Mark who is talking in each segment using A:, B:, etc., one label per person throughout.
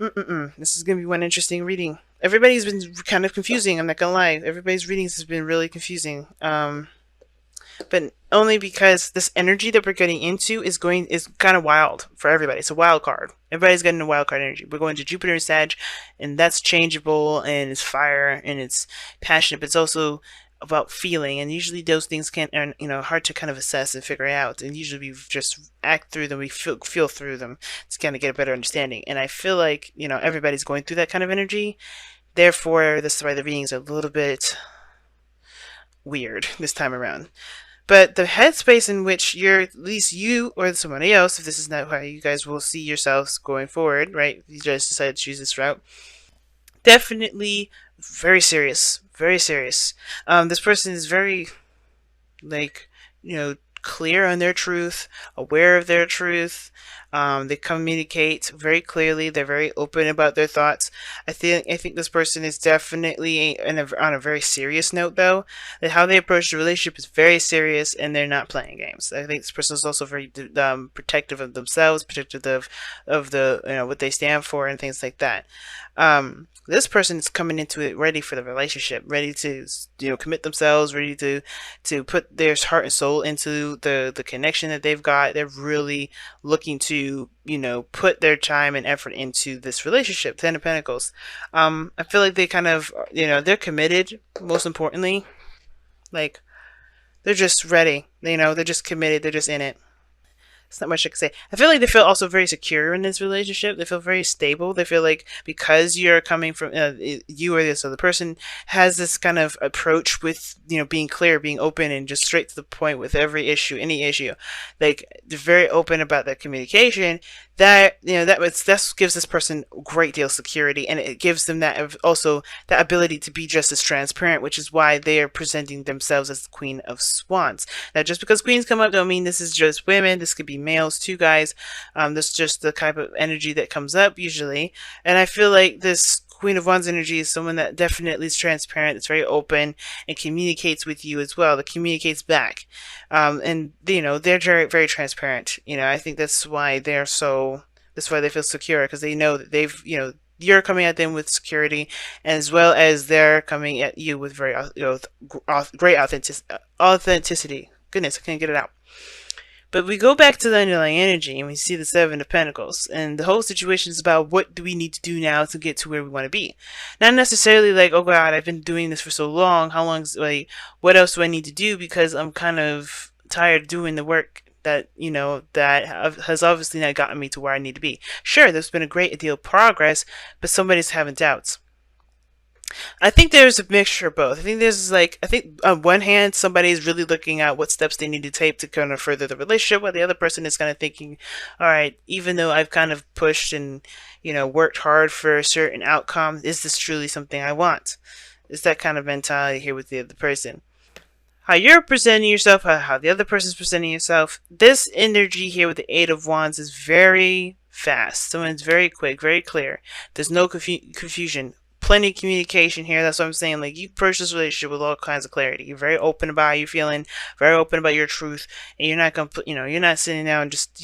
A: This is going to be one interesting reading. Everybody's been kind of confusing. I'm not gonna lie. Everybody's readings has been really confusing. But only because this energy that we're getting into is kind of wild for everybody. It's a wild card. Everybody's getting a wild card energy. We're going to Jupiter and Sag, and that's changeable, and it's fire, and it's passionate, but it's also about feeling. And usually those things are hard to kind of assess and figure out. And usually we just act through them, we feel through them to kind of get a better understanding. And I feel like everybody's going through that kind of energy. Therefore, this is why the readings are a little bit weird this time around. But the headspace in which at least you or somebody else, if this is not how you guys will see yourselves going forward, right? If you just decide to choose this route, definitely very serious, very serious. This person is very, like, clear on their truth, aware of their truth. They communicate very clearly. They're very open about their thoughts. I think this person is definitely on a very serious note, though. That how they approach the relationship is very serious, and they're not playing games. I think this person is also very protective of themselves, protective of the what they stand for, and things like that. This person is coming into it ready for the relationship, ready to commit themselves, ready to put their heart and soul into the connection that they've got. They're really looking to put their time and effort into this relationship. Ten of Pentacles. I feel like they kind of they're committed. Most importantly, like, they're just ready. They're just committed. They're just in it. It's not much I can say. I feel like they feel also very secure in this relationship. They feel very stable. They feel like because you're coming from you or this other person has this kind of approach with being clear, being open, and just straight to the point with every issue, any issue. Like, they're very open about that communication. That that gives this person a great deal of security, and it gives them that also that ability to be just as transparent, which is why they are presenting themselves as the Queen of Swans. Now, just because queens come up don't mean this is just women. This could be males too, guys. This is just the type of energy that comes up usually, and I feel like this Queen of Wands energy is someone that definitely is transparent, that's very open, and communicates with you as well. That communicates back, and they're very, very transparent. I think that's why that's why they feel secure, because they know that you're coming at them with security, as well as they're coming at you with very great authenticity. Goodness, I can't get it out. But we go back to the underlying energy and we see the Seven of Pentacles. And the whole situation is about what do we need to do now to get to where we want to be. Not necessarily like, oh God, I've been doing this for so long. How long what else do I need to do? Because I'm kind of tired of doing the work that, that has obviously not gotten me to where I need to be. Sure, there's been a great deal of progress, but somebody's having doubts. I think there's a mixture of both. I think on one hand, somebody is really looking at what steps they need to take to kind of further the relationship, while the other person is kind of thinking, all right, even though I've kind of pushed and, worked hard for a certain outcome, is this truly something I want? It's that kind of mentality here with the other person. How you're presenting yourself, how the other person's presenting yourself. This energy here with the Eight of Wands is very fast. Someone's very quick, very clear. There's no confusion. Plenty of communication here. That's what I'm saying. Like, you approach this relationship with all kinds of clarity. You're very open about how you're feeling, very open about your truth, and you're not gonna you're not sitting down and just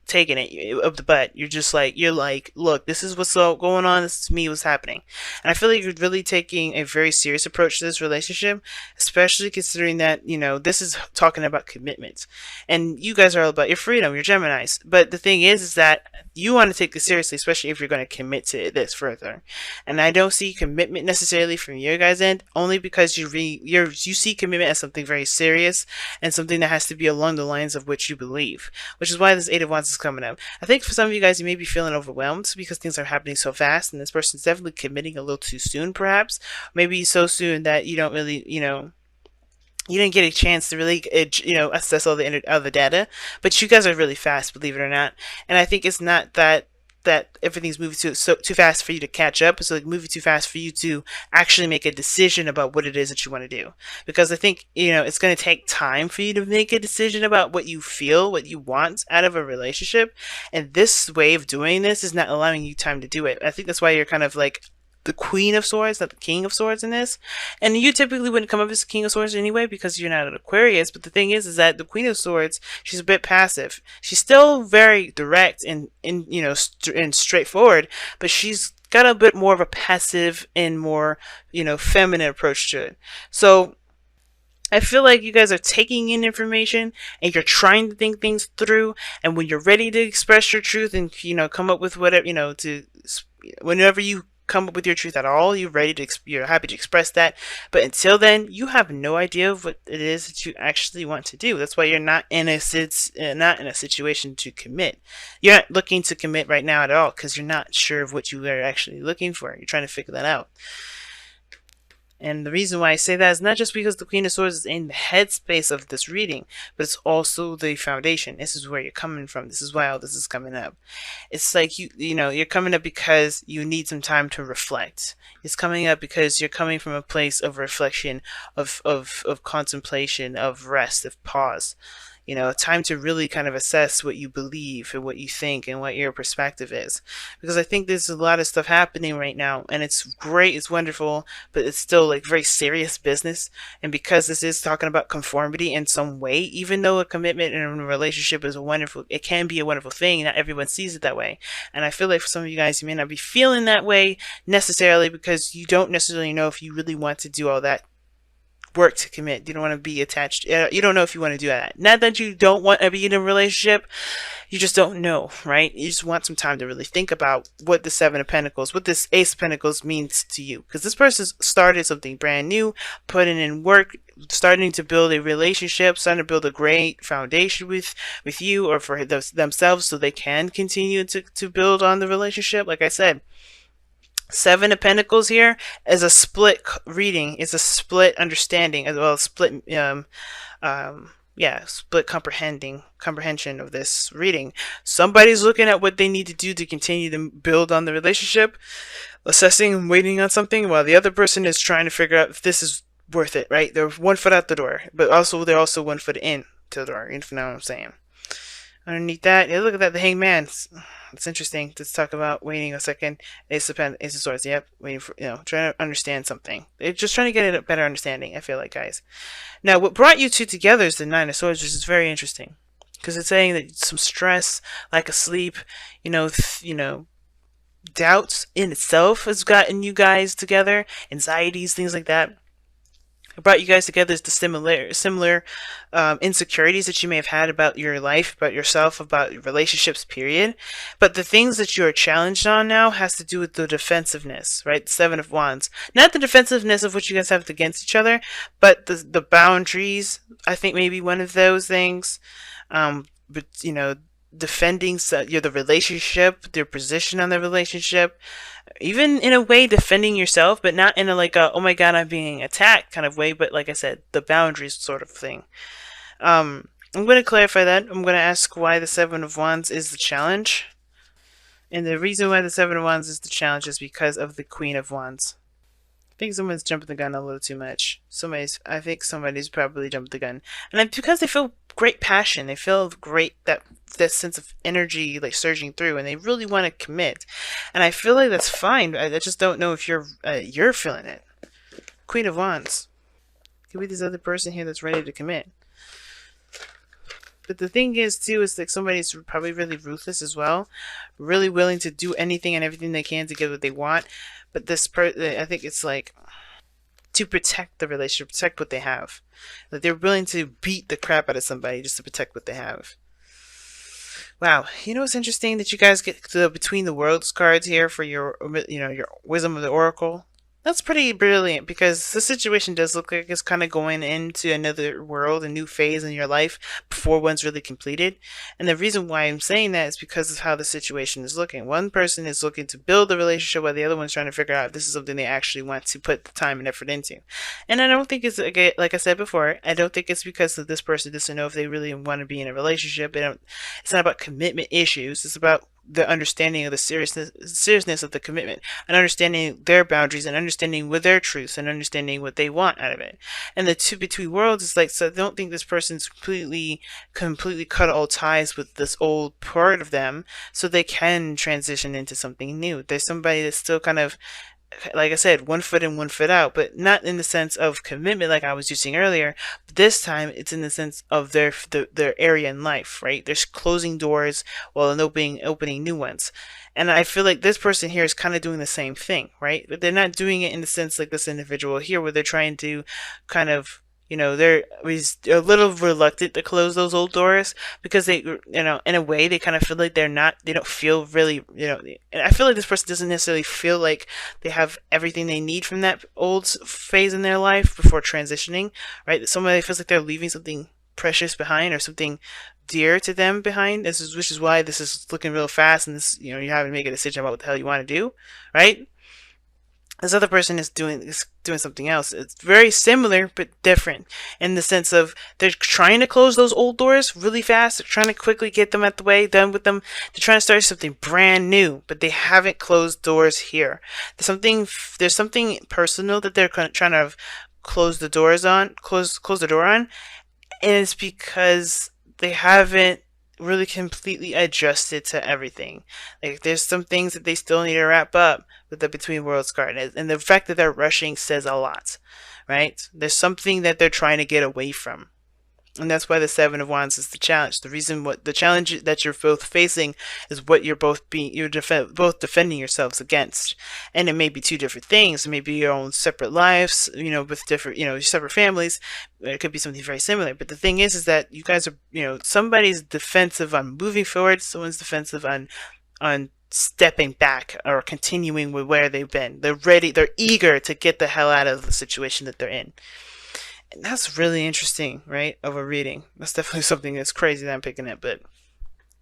A: taking it up the butt. You're like, look, this is what's going on. This is me, what's happening. And I feel like you're really taking a very serious approach to this relationship, especially considering that, this is talking about commitment. And you guys are all about your freedom, you're Geminis. But the thing is that you want to take this seriously, especially if you're going to commit to this further. And I don't see commitment necessarily from your guys' end, only because you see commitment as something very serious and something that has to be along the lines of which you believe, which is why this Eight of Wands is coming up. I think for some of you guys, you may be feeling overwhelmed because things are happening so fast, and this person's definitely committing a little too soon, perhaps. Maybe so soon that you don't really, you didn't get a chance to really, assess all the data. But you guys are really fast, believe it or not. And I think it's not that everything's moving too fast for you to catch up. It's like moving too fast for you to actually make a decision about what it is that you want to do. Because I think, it's going to take time for you to make a decision about what you feel, what you want out of a relationship. And this way of doing this is not allowing you time to do it. I think that's why you're kind of like the Queen of Swords, not the King of Swords in this. And you typically wouldn't come up as the King of Swords anyway because you're not an Aquarius. But the thing is that the Queen of Swords, she's a bit passive. She's still very direct and and straightforward, but she's got a bit more of a passive and more, feminine approach to it. So I feel like you guys are taking in information and you're trying to think things through. And when you're ready to express your truth and, come up with whatever, whenever you come up with your truth at all, you're happy to express that. But until then, you have no idea of what it is that you actually want to do. That's why you're not in a situation to commit. You're not looking to commit right now at all because you're not sure of what you are actually looking for. You're trying to figure that out. And the reason why I say that is not just because the Queen of Swords is in the headspace of this reading, but it's also the foundation. This is where you're coming from. This is why all this is coming up. It's like you're coming up because you need some time to reflect. It's coming up because you're coming from a place of reflection, of contemplation, of rest, of pause. Time to really kind of assess what you believe and what you think and what your perspective is. Because I think there's a lot of stuff happening right now and it's great, it's wonderful, but it's still like very serious business. And because this is talking about conformity in some way, even though a commitment in a relationship is it can be a wonderful thing, not everyone sees it that way. And I feel like for some of you guys, you may not be feeling that way necessarily because you don't necessarily know if you really want to do all that work to commit. You don't want to be attached. You don't know if you want to do that. Not that you don't want to be in a relationship. You just don't know, right? You just want some time to really think about what the Seven of Pentacles, what this Ace of Pentacles means to you. Because this person started something brand new, putting in work, starting to build a relationship, starting to build a great foundation with you or for themselves so they can continue to build on the relationship. Like I said, Seven of Pentacles here is a split reading. It's a split understanding as well as split split comprehension of this reading. Somebody's looking at what they need to do to continue to build on the relationship, assessing and waiting on something, while the other person is trying to figure out if this is worth it, right? They're 1 foot out the door, but they're also 1 foot in to the door, you know what I'm saying? Underneath that, look at that, the Hangman. It's interesting. Let's talk about waiting a second. Ace of Swords. Yep, waiting for, trying to understand something. They're just trying to get a better understanding, I feel like, guys. Now, what brought you two together is the Nine of Swords, which is very interesting. Because it's saying that some stress, lack of sleep, doubts in itself has gotten you guys together. Anxieties, things like that. What brought you guys together is the similar insecurities that you may have had about your life, about yourself, about your relationships, period. But the things that you are challenged on now has to do with the defensiveness, right? Seven of Wands. Not the defensiveness of what you guys have against each other, but the boundaries, I think maybe one of those things. But, defending the relationship, their position on the relationship, even in a way defending yourself, but not in a oh my god, I'm being attacked kind of way, but like I said, the boundaries sort of thing. I'm going to clarify that. I'm going to ask why the Seven of Wands is the challenge. And the reason why the Seven of Wands is the challenge is because of the Queen of Wands. I think someone's jumping the gun a little too much. I think somebody's probably jumped the gun. And because they feel great passion. They feel great, that sense of energy like surging through, and they really want to commit. And I feel like that's fine. I just don't know if you're feeling it. Queen of Wands. Could be this other person here that's ready to commit. But the thing is, too, is like somebody's probably really ruthless as well. Really willing to do anything and everything they can to get what they want. But I think it's like to protect the relationship, protect what they have. Like they're willing to beat the crap out of somebody just to protect what they have. Wow. You know what's interesting? That you guys get the Between the Worlds cards here for your Wisdom of the Oracle. That's pretty brilliant, because the situation does look like it's kind of going into another world, a new phase in your life before one's really completed. And the reason why I'm saying that is because of how the situation is looking. One person is looking to build a relationship while the other one's trying to figure out if this is something they actually want to put the time and effort into. And I don't think it's, like I said before, I don't think it's because of this person doesn't know if they really want to be in a relationship. It's not about commitment issues. It's about the understanding of the seriousness of the commitment, and understanding their boundaries, and understanding what their truths, and understanding what they want out of it. And the two Between Worlds is like, so I don't think this person's completely cut all ties with this old part of them, so they can transition into something new. There's somebody that's still kind of like I said, 1 foot in, 1 foot out, but not in the sense of commitment like I was using earlier. But this time, it's in the sense of their area in life, right? They're closing doors while opening new ones. And I feel like this person here is kind of doing the same thing, right? But they're not doing it in the sense like this individual here, where they're trying to kind of, they're a little reluctant to close those old doors because in a way, they kind of feel like they don't feel really, and I feel like this person doesn't necessarily feel like they have everything they need from that old phase in their life before transitioning, right? Somebody feels like they're leaving something precious behind or something dear to them behind. Which is why this is looking real fast, and you're having to make a decision about what the hell you want to do, right? This other person is doing something else. It's very similar but different in the sense of they're trying to close those old doors really fast. They're trying to quickly get them at the way, done with them. They're trying to start something brand new, but they haven't closed doors here. There's something personal that they're trying to close the door on, and it's because they haven't really completely adjusted to everything. Like there's some things that they still need to wrap up with the Between Worlds card, and the fact that they're rushing says a lot, right? There's something that they're trying to get away from. And that's why the Seven of Wands is the challenge. What the challenge that you're both facing is what both defending yourselves against. And it may be two different things. It may be your own separate lives, with different, separate families. It could be something very similar. But the thing is that you guys are, somebody's defensive on moving forward. Someone's defensive on stepping back or continuing with where they've been. They're ready. They're eager to get the hell out of the situation that they're in. And that's really interesting, right? Of a reading. That's definitely something that's crazy that I'm picking up, but